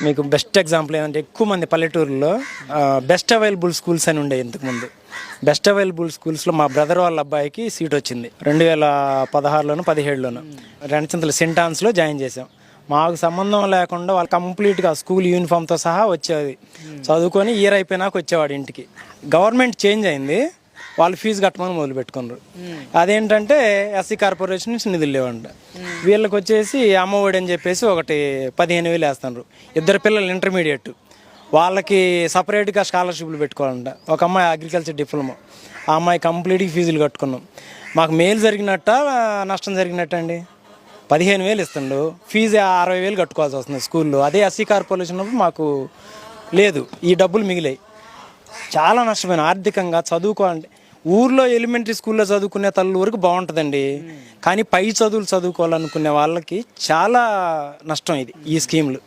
మీకు best example ఏంటంటే ఎక్కువ మంది పల్లెటూరులో బెస్ట్ అవైలబుల్ స్కూల్స్ అని ఉండే ఇంతకుముందు. బెస్ట్ అవైలబుల్ స్కూల్స్లో మా బ్రదర్ వాళ్ళ అబ్బాయికి సీట్ వచ్చింది 2016లోను 17లోను. రెండచింతల సెంట్ ఆన్స్లో జాయిన్ చేసాం. మాకు సంబంధం లేకుండా వాళ్ళు కంప్లీట్గా స్కూల్ యూనిఫామ్తో సహా వచ్చేది, చదువుకొని ఇయర్ అయిపోయినాక వచ్చేవాడు ఇంటికి. గవర్నమెంట్ చేంజ్ అయింది, వాళ్ళు ఫీజు కట్టమని మొదలు పెట్టుకున్నారు. అదేంటంటే ఎస్సీ కార్పొరేషన్ నుంచి నిధులు లేవంట. వీళ్ళకి వచ్చేసి అమ్మఒడి అని చెప్పేసి ఒకటి 15,000 వేస్తున్నారు. 2 పిల్లలు ఇంటర్మీడియట్, వాళ్ళకి సపరేట్గా స్కాలర్షిప్లు పెట్టుకోవాలంట. ఒక అమ్మాయి అగ్రికల్చర్ డిప్లొమా, ఆ అమ్మాయి కంప్లీట్గా ఫీజులు కట్టుకున్నాం. మాకు మేలు జరిగినట్ట నష్టం జరిగినట్ట అండి? 15,000 ఇస్తుండు, ఫీజు 60,000 కట్టుకోవాల్సి వస్తుంది స్కూల్లో. అదే ఎస్సీ కార్పొరేషన్ మాకు లేదు, ఈ డబ్బులు మిగిలాయి. చాలా నష్టమైన ఆర్థికంగా. చదువుకోవాలంటే ఊర్లో ఎలిమెంటరీ స్కూల్లో చదువుకునే తల్లి వరకు బాగుంటుందండి, కానీ పై చదువులు చదువుకోవాలనుకునే వాళ్ళకి చాలా నష్టం ఇది ఈ స్కీములు.